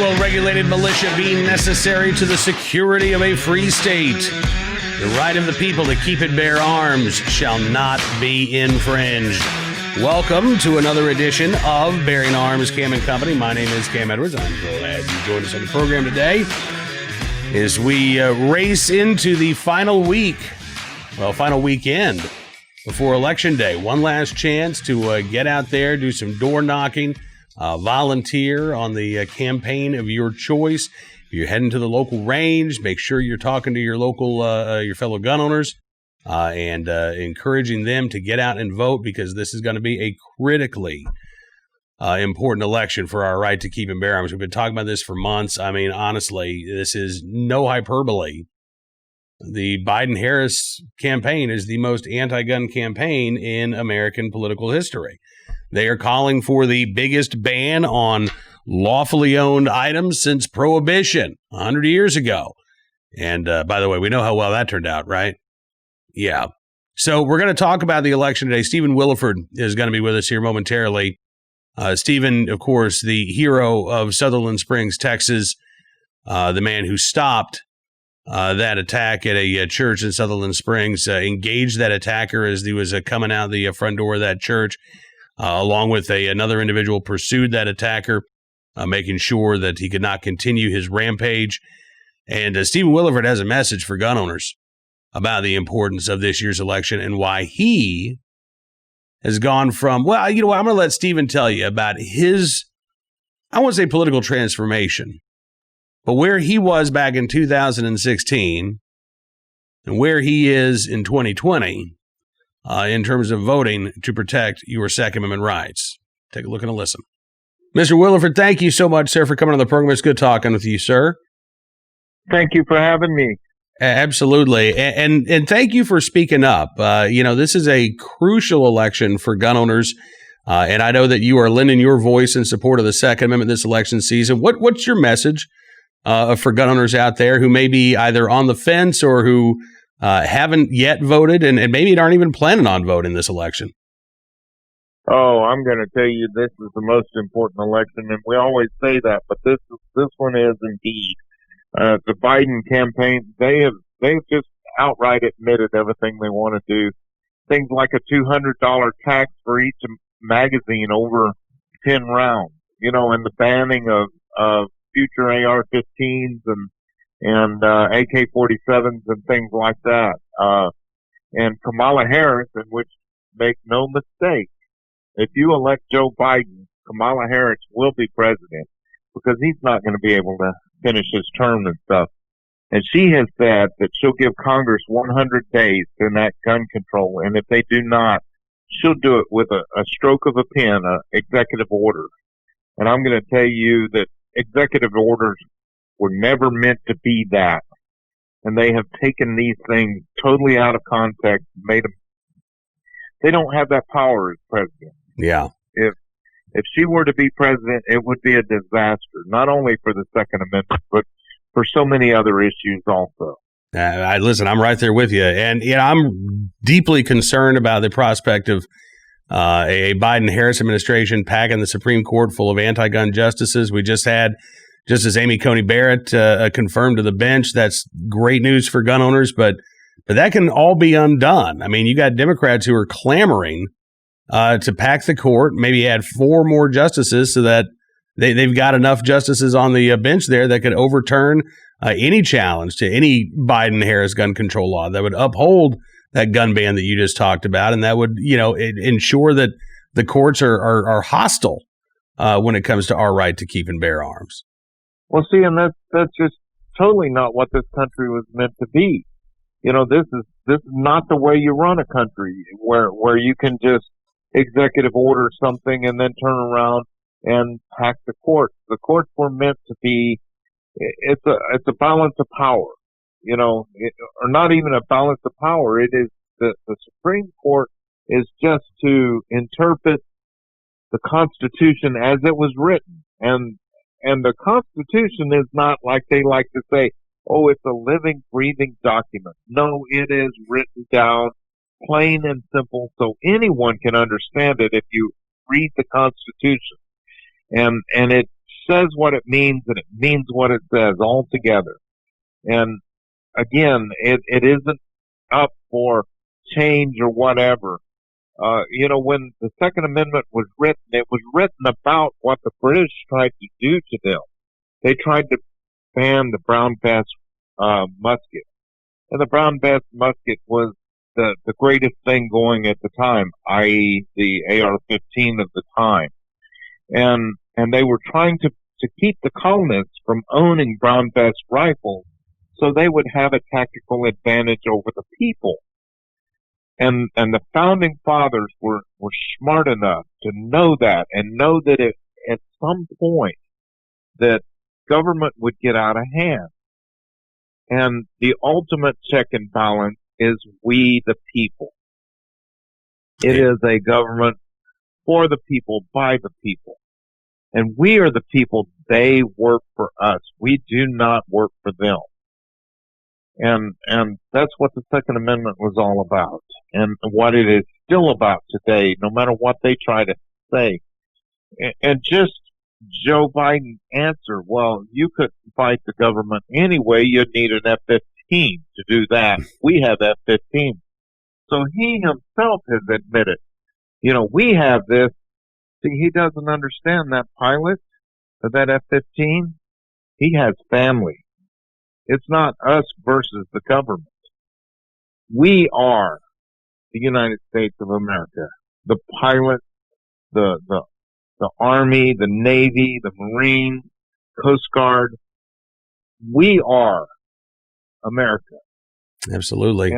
well-regulated militia being necessary to the security of a free state. The right of the people to keep and bear arms shall not be infringed. Welcome to another edition of Bearing Arms Cam and Company. My name is Cam Edwards. I'm glad you joined us on the program today as we race into the final weekend before Election Day. One last chance to get out there, do some door knocking, volunteer on the campaign of your choice. If you're heading to the local range, make sure you're talking to your local, your fellow gun owners and encouraging them to get out and vote, because this is going to be a critically important election for our right to keep and bear arms. We've been talking about this for months. I mean, honestly, this is no hyperbole. The Biden-Harris campaign is the most anti-gun campaign in American political history. They are calling for the biggest ban on lawfully owned items since Prohibition 100 years ago. And by the way, we know how well that turned out, right? Yeah. So we're going to talk about the election today. Stephen Willeford is going to be with us here momentarily. Stephen, of course, the hero of Sutherland Springs, Texas, the man who stopped that attack at a church in Sutherland Springs, engaged that attacker as he was coming out the front door of that church, along with another individual, pursued that attacker, making sure that he could not continue his rampage. And Stephen Willeford has a message for gun owners about the importance of this year's election and why he has gone from, well, you know what, I'm going to let Stephen tell you about his, I won't say political transformation, but where he was back in 2016 and where he is in 2020 in terms of voting to protect your Second Amendment rights. Take a look and a listen. Mr. Willeford, thank you so much, sir, for coming on the program. It's good talking with you, sir. Thank you for having me. Absolutely. And thank you for speaking up. This is a crucial election for gun owners. And I know that you are lending your voice in support of the Second Amendment this election season. What's your message for gun owners out there who may be either on the fence or who haven't yet voted and maybe aren't even planning on voting this election? Oh, I'm going to tell you, this is the most important election, and we always say that, but this one is indeed. The Biden campaign, they've just outright admitted everything they want to do. Things like a $200 tax for each magazine over 10 rounds, and the banning of future AR-15s and AK-47s and things like that. And Kamala Harris, in which, make no mistake, if you elect Joe Biden, Kamala Harris will be president, because he's not going to be able to finish his term and stuff. And she has said that she'll give Congress 100 days to enact gun control, and if they do not, she'll do it with a stroke of a pen, an executive order. And I'm going to tell you that executive orders were never meant to be that. And they have taken these things totally out of context, made them. They don't have that power as president. Yeah. If she were to be president, it would be a disaster, not only for the Second Amendment, but for so many other issues also. Listen, I'm right there with you. And I'm deeply concerned about the prospect of a Biden-Harris administration packing the Supreme Court full of anti-gun justices. We just had Justice Amy Coney Barrett confirmed to the bench. That's great news for gun owners, but that can all be undone. I mean, you got Democrats who are clamoring to pack the court, maybe add 4 more justices so that they've got enough justices on the bench there that could overturn any challenge to any Biden-Harris gun control law that would uphold that gun ban that you just talked about, and that would, ensure that the courts are hostile when it comes to our right to keep and bear arms. Well, see, and that's just totally not what this country was meant to be. This is not the way you run a country where you can just executive order something and then turn around and pack the courts. The courts were meant to be, it's a balance of power, or not even a balance of power. It is the Supreme Court is just to interpret the Constitution as it was written. And the Constitution is not like they like to say, oh, it's a living, breathing document. No, it is written down plain and simple so anyone can understand it if you read the Constitution. And it says what it means and it means what it says altogether. And again, it isn't up for change or whatever. When the Second Amendment was written, it was written about what the British tried to do to them. They tried to ban the brown bass musket. And the brown bass musket was the greatest thing going at the time, i.e. the AR-15 of the time. And they were trying to keep the colonists from owning brown bass rifles so they would have a tactical advantage over the people. And the founding fathers were smart enough to know that and know that at some point that government would get out of hand. And the ultimate check and balance is we the people. It is a government for the people, by the people. And we are the people. They work for us. We do not work for them. And that's what the Second Amendment was all about, and what it is still about today, no matter what they try to say. And just Joe Biden's answer, well, you couldn't fight the government anyway. You'd need an F-15 to do that. We have F-15. So he himself has admitted, we have this. See, he doesn't understand that pilot of that F-15. He has family. It's not us versus the government. We are the United States of America. The pilots, the Army, the Navy, the Marine, Coast Guard. We are America. Absolutely.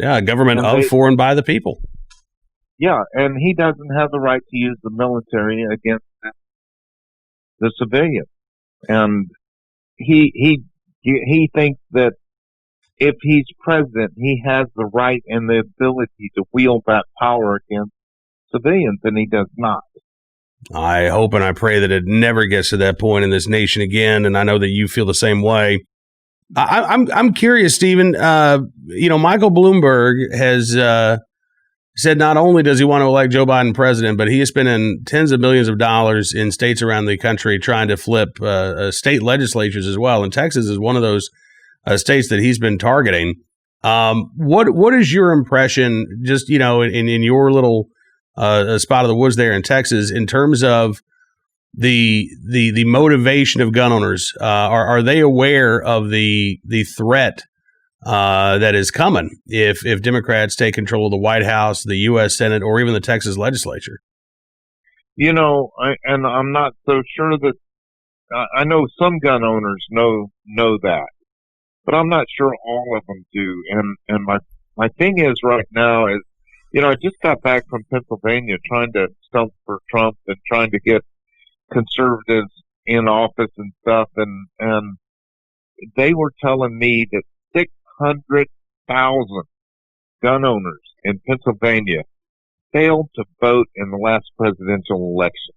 A government of, for, and by the people. Yeah, and he doesn't have the right to use the military against the civilians. And he thinks that if he's president, he has the right and the ability to wield that power against civilians, and he does not. I hope and I pray that it never gets to that point in this nation again, and I know that you feel the same way. I'm curious, Stephen. Michael Bloomberg has said not only does he want to elect Joe Biden president, but he is spending tens of millions of dollars in states around the country trying to flip state legislatures as well. And Texas is one of those states that he's been targeting. What is your impression, just in your little spot of the woods there in Texas, in terms of the motivation of gun owners? Are they aware of the threat that is coming if Democrats take control of the White House, the U.S. Senate, or even the Texas legislature? And I'm not so sure that I know some gun owners know that, but I'm not sure all of them do. And my thing is right now is, I just got back from Pennsylvania trying to stump for Trump and trying to get conservatives in office and stuff, and they were telling me that 600,000 gun owners in Pennsylvania failed to vote in the last presidential election.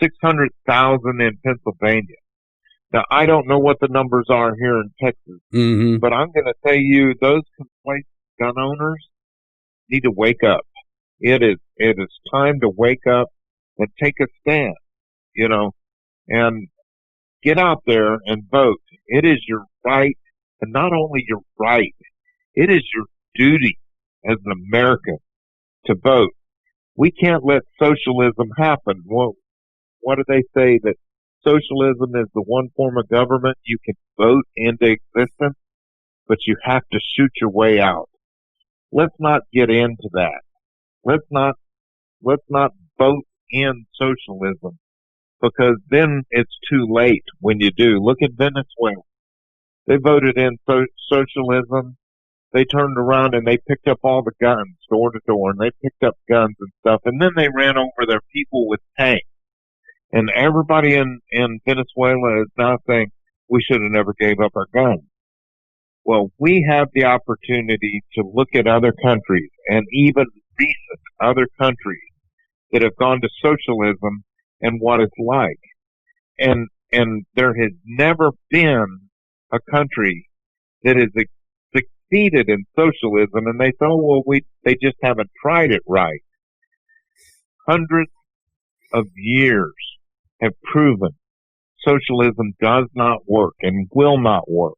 600,000 in Pennsylvania. Now, I don't know what the numbers are here in Texas, but I'm going to tell you, those complacent gun owners need to wake up. It is time to wake up and take a stand, and get out there and vote. It is your right, and not only your right, it is your duty as an American to vote. We can't let socialism happen. Well, what do they say? That socialism is the one form of government you can vote into existence, but you have to shoot your way out. Let's not get into that. Let's not vote in socialism, because then it's too late when you do. Look at Venezuela. They voted in socialism. They turned around and they picked up all the guns door to door, and they picked up guns and stuff, and then they ran over their people with tanks. And everybody in Venezuela is now saying, we should have never gave up our guns. Well, we have the opportunity to look at other countries, and even recent other countries that have gone to socialism and what it's like. And there has never been a country that has succeeded in socialism, and they say, oh, well, they just haven't tried it right. Hundreds of years have proven socialism does not work and will not work.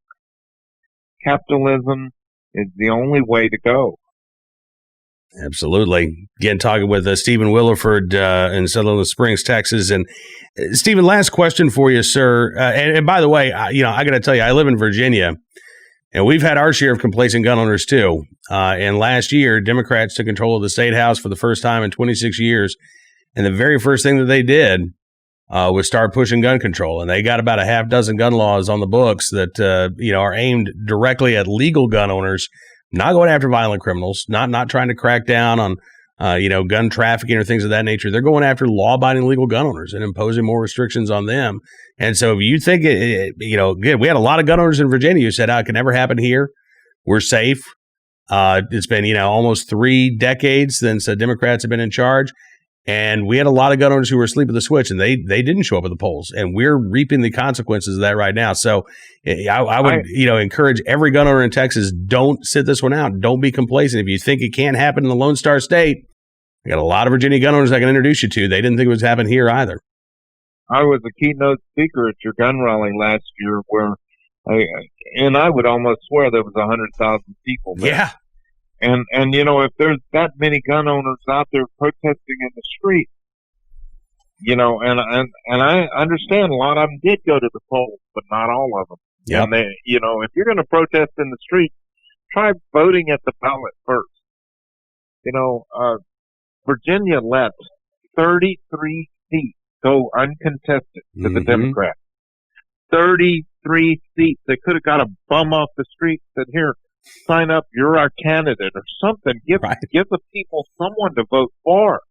Capitalism is the only way to go. Absolutely. Again, talking with Stephen Willeford in Sutherland Springs, Texas. And Stephen, last question for you, sir. And by the way, I got to tell you, I live in Virginia, and we've had our share of complacent gun owners too. And last year, Democrats took control of the state house for the first time in 26 years. And the very first thing that they did was start pushing gun control. And they got about a half dozen gun laws on the books that, are aimed directly at legal gun owners, not going after violent criminals, not trying to crack down on, gun trafficking or things of that nature. They're going after law-abiding legal gun owners and imposing more restrictions on them. And so if you think, again, we had a lot of gun owners in Virginia who said, it can never happen here. We're safe. It's been, almost 3 decades since Democrats have been in charge. And we had a lot of gun owners who were asleep at the switch, and they didn't show up at the polls. And we're reaping the consequences of that right now. So I would, encourage every gun owner in Texas, don't sit this one out. Don't be complacent. If you think it can't happen in the Lone Star State, I got a lot of Virginia gun owners I can introduce you to. They didn't think it was happening here either. I was a keynote speaker at your gun rally last year where I would almost swear there was 100,000 people there. Yeah. And if there's that many gun owners out there protesting in the street, and I understand a lot of them did go to the polls, but not all of them. Yeah. And they, if you're going to protest in the street, try voting at the ballot first. Virginia let 33 seats go uncontested to the Democrats. 33 seats. They could have got a bum off the street and said, here, sign up, you're our candidate or something. Give the people someone to vote for.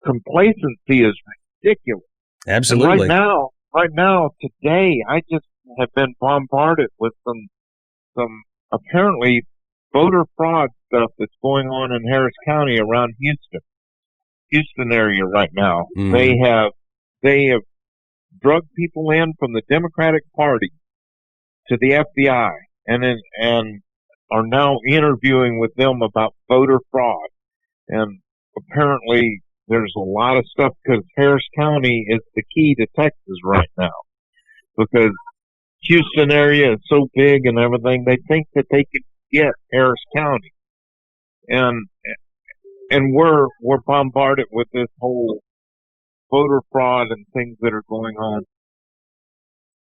Complacency is ridiculous. Absolutely. And right now, today, I just have been bombarded with some apparently voter fraud stuff that's going on in Harris County around Houston area right now. They have drugged people in from the Democratic Party to the FBI and are now interviewing with them about voter fraud. And apparently there's a lot of stuff because Harris County is the key to Texas right now because Houston area is so big and everything. They think that they can get Harris County. And we're bombarded with this whole voter fraud and things that are going on.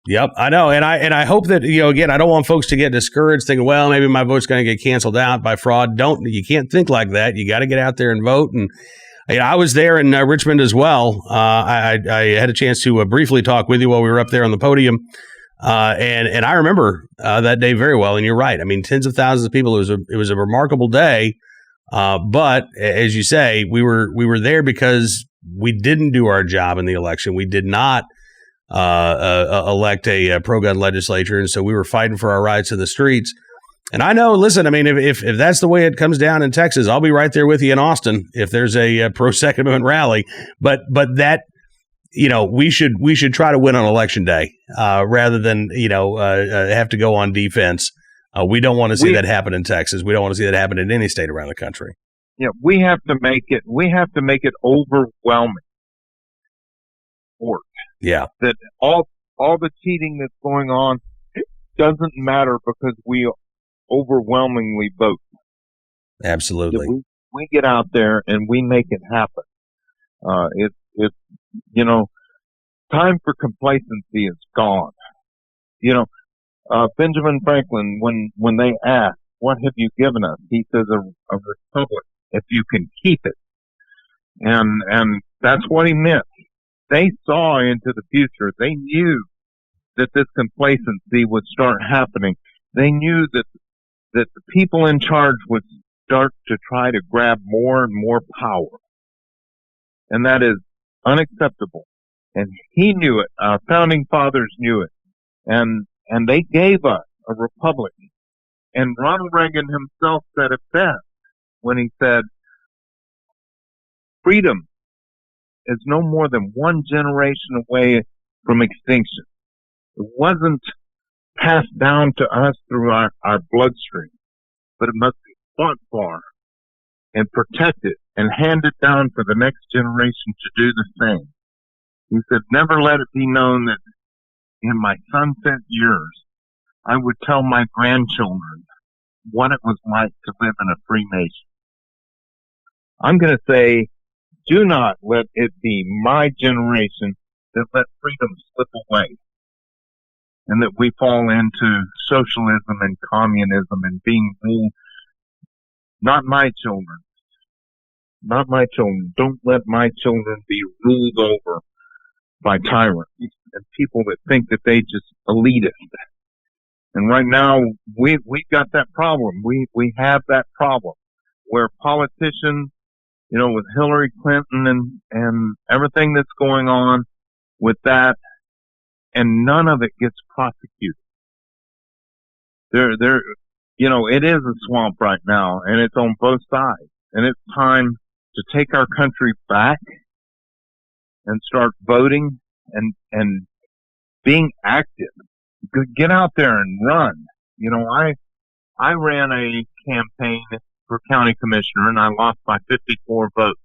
Yep, I know. And I hope that, again, I don't want folks to get discouraged thinking, well, maybe my vote's going to get canceled out by fraud. You can't think like that. You got to get out there and vote. And I was there in Richmond as well. I had a chance to briefly talk with you while we were up there on the podium. And I remember that day very well. And you're right. I mean, tens of thousands of people. It was a remarkable day. But as you say, we were there because we didn't do our job in the election. We did not elect a pro-gun legislature, and so we were fighting for our rights in the streets. And I know, listen, I mean, if that's the way it comes down in Texas, I'll be right there with you in Austin if there's a pro-Second Amendment rally. But that, we should try to win on Election Day rather than have to go on defense. We don't want to see that happen in Texas. We don't want to see that happen in any state around the country. Yeah, we have to make it overwhelming. Yeah. That all the cheating that's going on doesn't matter because we overwhelmingly vote. Absolutely. We get out there and we make it happen. It's time for complacency is gone. Benjamin Franklin, when they asked, what have you given us? He says a republic if you can keep it. And that's what he meant. They saw into the future. They knew that this complacency would start happening. They knew that the people in charge would start to try to grab more and more power. And that is unacceptable. And he knew it. Our founding fathers knew it. And they gave us a republic. And Ronald Reagan himself said it best when he said, freedom is no more than one generation away from extinction. It wasn't passed down to us through our bloodstream, but it must be fought for and protect it and hand it down for the next generation to do the same. He said, never let it be known that in my sunset years, I would tell my grandchildren what it was like to live in a free nation. I'm going to say, do not let it be my generation that let freedom slip away and that we fall into socialism and communism and being ruled. Not my children. Not my children. Don't let my children be ruled over by tyrants and people that think that they just elitist. And right now, we've got that problem. We have that problem where politicians, with Hillary Clinton and everything that's going on with that, and none of it gets prosecuted. It is a swamp right now, and it's on both sides. And it's time to take our country back and start voting and being active. Get out there and run. I ran a campaign for county commissioner, and I lost by 54 votes.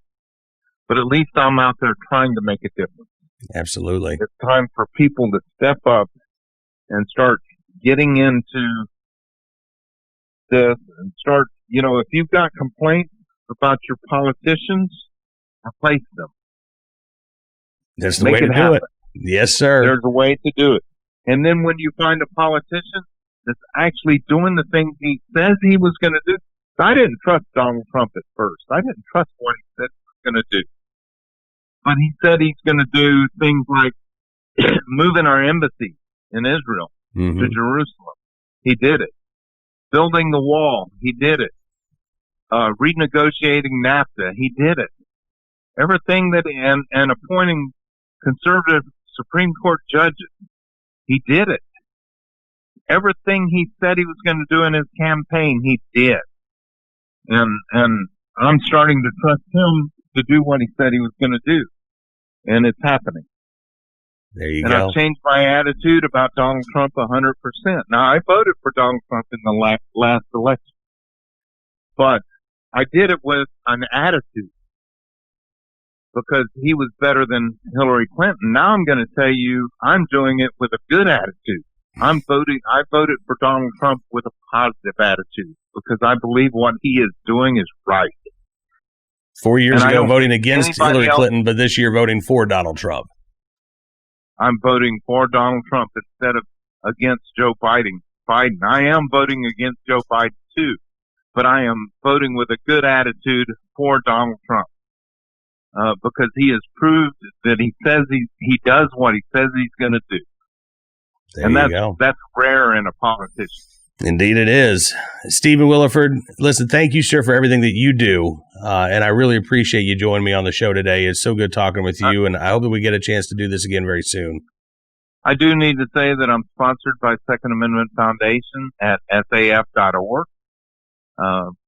But at least I'm out there trying to make a difference. Absolutely. It's time for people to step up and start getting into this and start, if you've got complaints about your politicians, replace them. That's the way to do it. Yes, sir. There's a way to do it. And then when you find a politician that's actually doing the things he says he was going to do, I didn't trust Donald Trump at first. I didn't trust what he said he was going to do. But he said he's going to do things like moving our embassy in Israel to Jerusalem. He did it. Building the wall. He did it. Renegotiating NAFTA. He did it. Everything and appointing conservative Supreme Court judges. He did it. Everything he said he was going to do in his campaign, he did. And I'm starting to trust him to do what he said he was going to do. And it's happening. There you go. And I've changed my attitude about Donald Trump 100%. Now, I voted for Donald Trump in the last election. But I did it with an attitude because he was better than Hillary Clinton. Now I'm going to tell you I'm doing it with a good attitude. I voted for Donald Trump with a positive attitude because I believe what he is doing is right. 4 years ago, voting against Hillary Clinton, but this year voting for Donald Trump. I'm voting for Donald Trump instead of against Joe Biden. I am voting against Joe Biden too, but I am voting with a good attitude for Donald Trump because he has proved that he says he does what he says he's going to do. There you go. That's rare in a politician. Indeed it is. Stephen Willeford, listen, thank you, sir, for everything that you do. And I really appreciate you joining me on the show today. It's so good talking with you, and I hope that we get a chance to do this again very soon. I do need to say that I'm sponsored by Second Amendment Foundation at saf.org.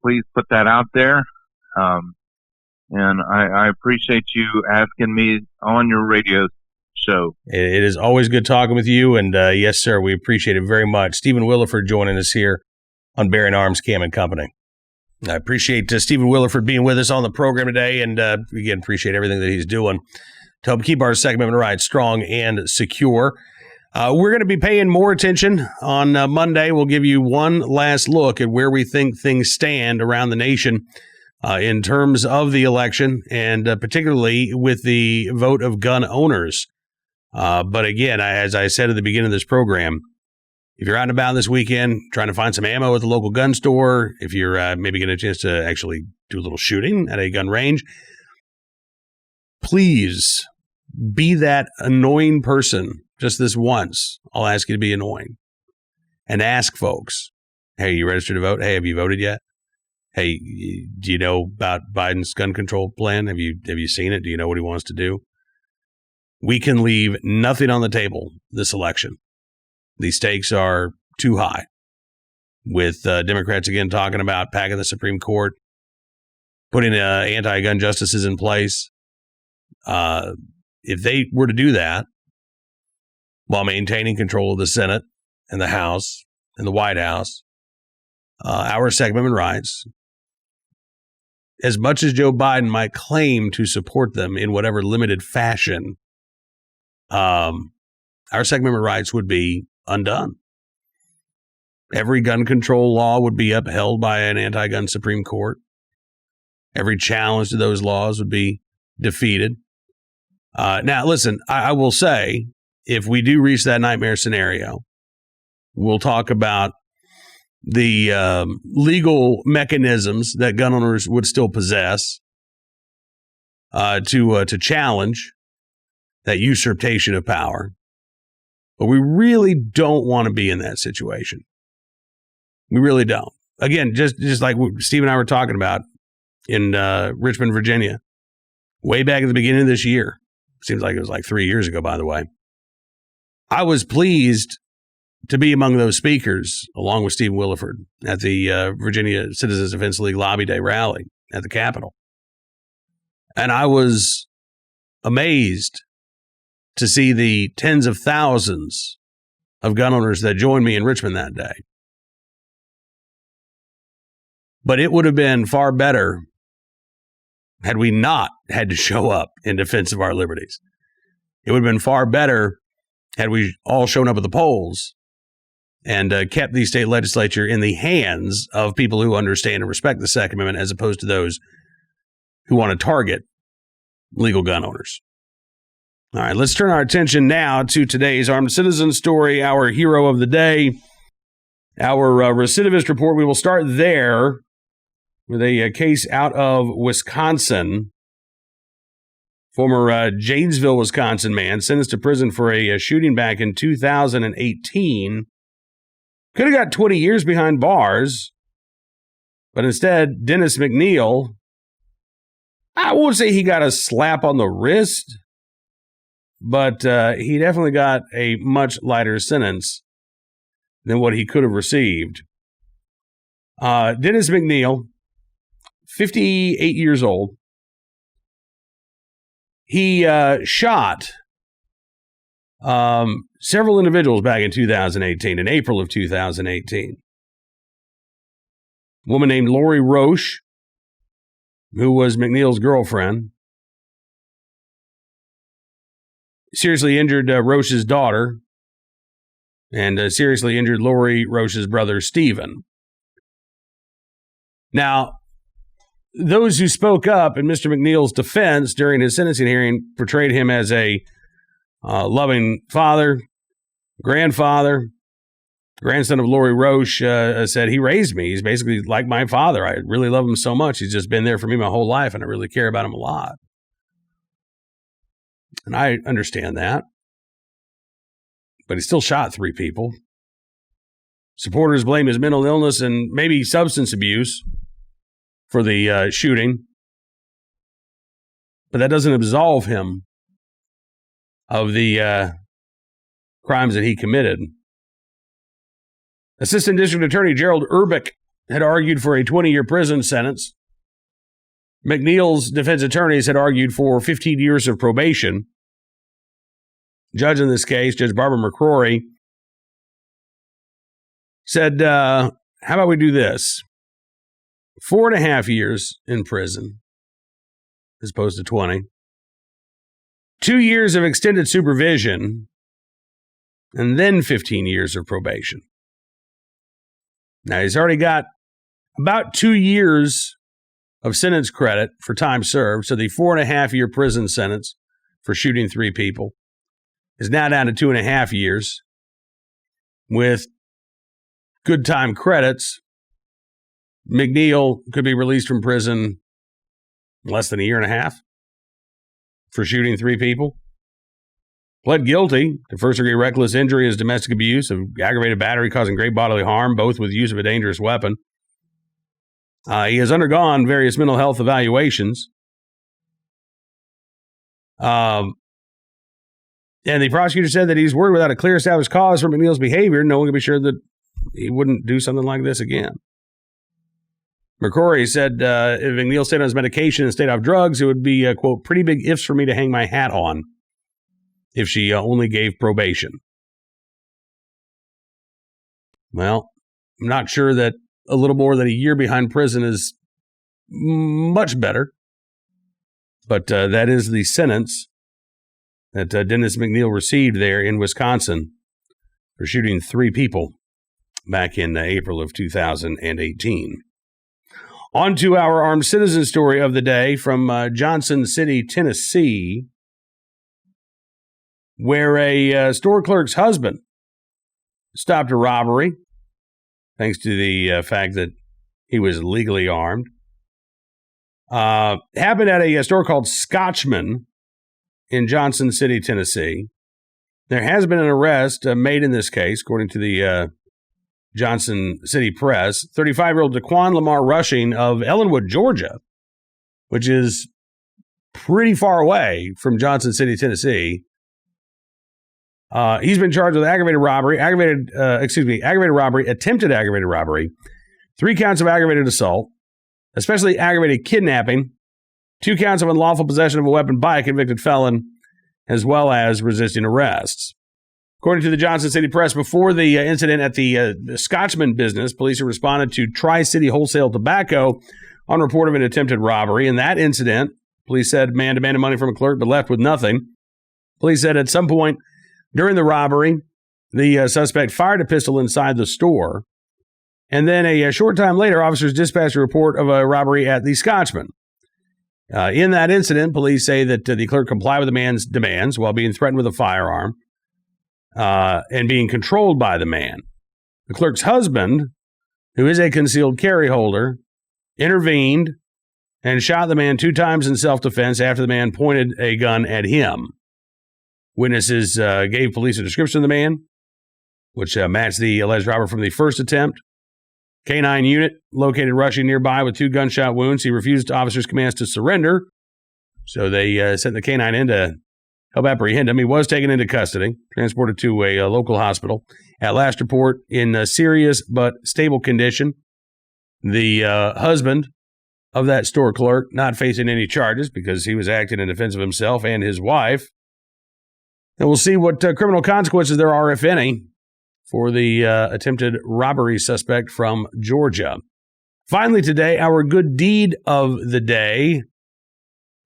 Please put that out there. And I appreciate you asking me on your radio show. It is always good talking with you, and yes, sir, we appreciate it very much. Stephen Willeford joining us here on Bearing Arms Cam and Company. I appreciate Stephen Willeford being with us on the program today, and again, appreciate everything that he's doing to help keep our Second Amendment rights strong and secure. We're going to be paying more attention on Monday. We'll give you one last look at where we think things stand around the nation in terms of the election, and particularly with the vote of gun owners. But again, as I said at the beginning of this program, if you're out and about this weekend trying to find some ammo at the local gun store, if you're maybe getting a chance to actually do a little shooting at a gun range, please be that annoying person just this once. I'll ask you to be annoying and ask folks, hey, you registered to vote? Hey, have you voted yet? Hey, do you know about Biden's gun control plan? Have you seen it? Do you know what he wants to do? We can leave nothing on the table this election. The stakes are too high. With Democrats again talking about packing the Supreme Court, putting anti-gun justices in place. If they were to do that while maintaining control of the Senate and the House and the White House, our Second Amendment rights as much as Joe Biden might claim to support them in whatever limited fashion, our Second Amendment rights would be undone. Every gun control law would be upheld by an anti-gun Supreme Court. Every challenge to those laws would be defeated. Now, listen, I will say, if we do reach that nightmare scenario, we'll talk about the legal mechanisms that gun owners would still possess to challenge that usurpation of power. But we really don't want to be in that situation. We really don't. Again, just like Steve and I were talking about in Richmond, Virginia, way back at the beginning of this year. Seems like it was like 3 years ago, by the way. I was pleased to be among those speakers, along with Steve Willeford, at the Virginia Citizens Defense League Lobby Day rally at the Capitol. And I was amazed to see the tens of thousands of gun owners that joined me in Richmond that day. But it would have been far better had we not had to show up in defense of our liberties. It would have been far better had we all shown up at the polls and kept the state legislature in the hands of people who understand and respect the Second Amendment, as opposed to those who want to target legal gun owners. All right, let's turn our attention now to today's Armed Citizen story, our hero of the day, our recidivist report. We will start there with a case out of Wisconsin. Former Janesville, Wisconsin man sentenced to prison for a shooting back in 2018. Could have got 20 years behind bars, but instead, Dennis McNeil, I won't say he got a slap on the wrist, but he definitely got a much lighter sentence than what he could have received. Dennis McNeil, 58 years old. He shot several individuals back in 2018, in April of 2018. A woman named Lori Roche, who was McNeil's girlfriend, seriously injured Roche's daughter and seriously injured Lori Roche's brother, Stephen. Now, those who spoke up in Mr. McNeil's defense during his sentencing hearing portrayed him as a loving father, grandfather. Grandson of Lori Roche said, he raised me. He's basically like my father. I really love him so much. He's just been there for me my whole life, and I really care about him a lot. And I understand that. But he still shot 3 people. Supporters blame his mental illness and maybe substance abuse for the shooting. But that doesn't absolve him of the crimes that he committed. Assistant District Attorney Gerald Urbick had argued for a 20-year prison sentence. McNeil's defense attorneys had argued for 15 years of probation. Judge in this case, Judge Barbara McCrory, said, how about we do this? 4.5 years in prison, as opposed to 20. 2 years of extended supervision, and then 15 years of probation. Now, he's already got about 2 years of sentence credit for time served, so the 4.5-year prison sentence for shooting 3 people is now down to 2.5 years. With good time credits, McNeil could be released from prison in less than 1.5 years for shooting 3 people. Pled guilty to first-degree reckless injury as domestic abuse, of aggravated battery causing great bodily harm, both with use of a dangerous weapon. He has undergone various mental health evaluations. And the prosecutor said that he's worried without a clear established cause for McNeil's behavior, no one can be sure that he wouldn't do something like this again. McCrory said if McNeil stayed on his medication and stayed off drugs, it would be, quote, pretty big ifs for me to hang my hat on if she only gave probation. Well, I'm not sure that a little more than a year behind prison is much better. But that is the sentence that Dennis McNeil received there in Wisconsin for shooting 3 people back in April of 2018. On to our armed citizen story of the day from Johnson City, Tennessee, where a store clerk's husband stopped a robbery thanks to the fact that he was legally armed. Happened at a store called Scotchman in Johnson City, Tennessee. There has been an arrest made in this case, according to the Johnson City Press. 35-year-old Daquan Lamar Rushing of Ellenwood, Georgia, which is pretty far away from Johnson City, Tennessee. He's been charged with aggravated robbery, attempted aggravated robbery, 3 counts of aggravated assault, especially aggravated kidnapping, 2 counts of unlawful possession of a weapon by a convicted felon, as well as resisting arrests. According to the Johnson City Press, before the incident at the Scotchman business, police have responded to Tri-City Wholesale Tobacco on report of an attempted robbery. In that incident, police said man demanded money from a clerk but left with nothing. Police said at some point during the robbery, the suspect fired a pistol inside the store. And then a short time later, officers dispatched a report of a robbery at the Scotchman. In that incident, police say that the clerk complied with the man's demands while being threatened with a firearm and being controlled by the man. The clerk's husband, who is a concealed carry holder, intervened and shot the man 2 times in self-defense after the man pointed a gun at him. Witnesses gave police a description of the man, which matched the alleged robber from the first attempt. K-9 unit located Rushing nearby with 2 gunshot wounds. He refused officers' commands to surrender, so they sent the K-9 in to help apprehend him. He was taken into custody, transported to a local hospital. At last report, in a serious but stable condition. The husband of that store clerk not facing any charges because he was acting in defense of himself and his wife. And we'll see what criminal consequences there are, if any, for the attempted robbery suspect from Georgia. Finally today, our good deed of the day.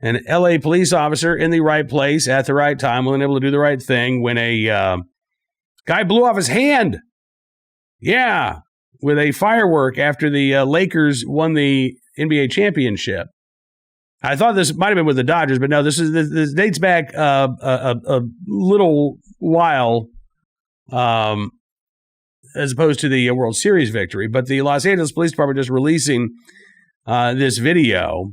An L.A. police officer in the right place at the right time, willing able to do the right thing when a guy blew off his hand. Yeah, with a firework after the Lakers won the NBA championship. I thought this might have been with the Dodgers, but no, this dates back a little while as opposed to the World Series victory. But the Los Angeles Police Department just releasing this video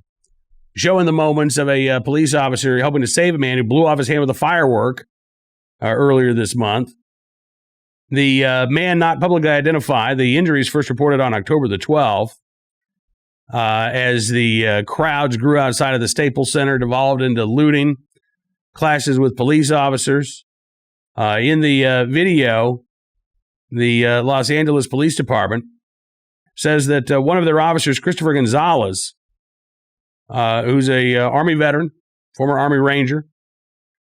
showing the moments of a police officer helping to save a man who blew off his hand with a firework earlier this month. The man not publicly identified. The injuries first reported on October the 12th. As the crowds grew outside of the Staples Center, devolved into looting, clashes with police officers. In the video, the Los Angeles Police Department says that one of their officers, Christopher Gonzalez, who's a Army veteran, former Army Ranger,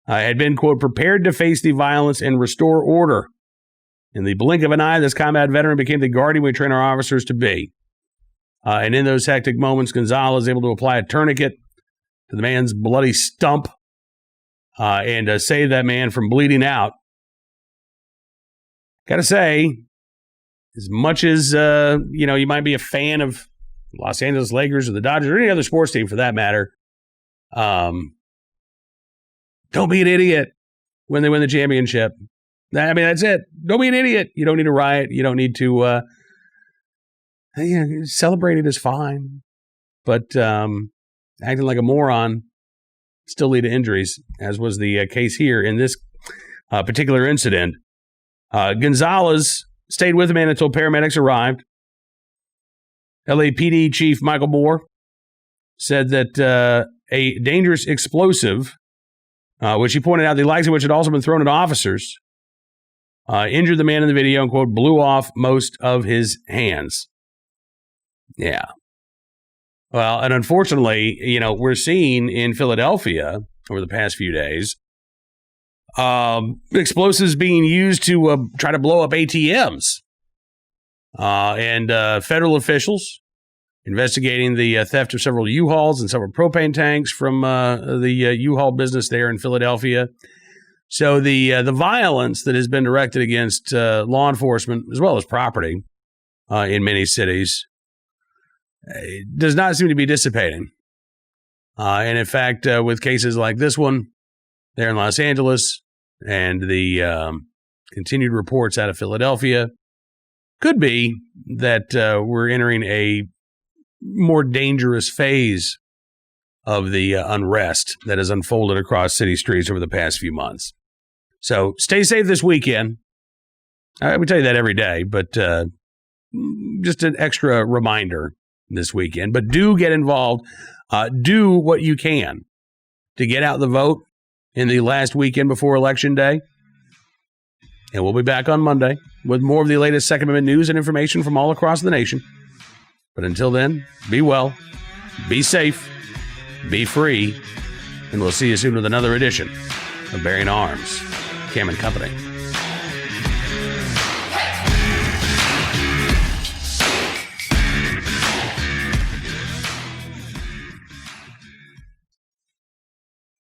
had been, quote, prepared to face the violence and restore order. In the blink of an eye, this combat veteran became the guardian we train our officers to be. And in those hectic moments, Gonzalez was able to apply a tourniquet to the man's bloody stump and save that man from bleeding out. Got to say, as much as, you might be a fan of Los Angeles Lakers or the Dodgers or any other sports team for that matter, don't be an idiot when they win the championship. I mean, that's it. Don't be an idiot. You don't need to riot. You don't need to celebrate it is fine. But acting like a moron still lead to injuries, as was the case here in this particular incident. Gonzalez stayed with the man until paramedics arrived. LAPD Chief Michael Moore said that a dangerous explosive, which he pointed out the likes of which had also been thrown at officers, injured the man in the video and, quote, blew off most of his hands. Yeah. Well, and unfortunately, we're seeing in Philadelphia over the past few days, explosives being used to try to blow up ATMs. And federal officials investigating the theft of several U-Hauls and several propane tanks from the U-Haul business there in Philadelphia. So the violence that has been directed against law enforcement as well as property in many cities does not seem to be dissipating. And in fact, with cases like this one there in Los Angeles and the continued reports out of Philadelphia, could be that we're entering a more dangerous phase of the unrest that has unfolded across city streets over the past few months. So stay safe this weekend. I would tell you that every day, but just an extra reminder this weekend. But do get involved. Do what you can to get out the vote in the last weekend before Election Day. And we'll be back on Monday with more of the latest Second Amendment news and information from all across the nation. But until then, be well, be safe, be free, and we'll see you soon with another edition of Bearing Arms, Cam & Company.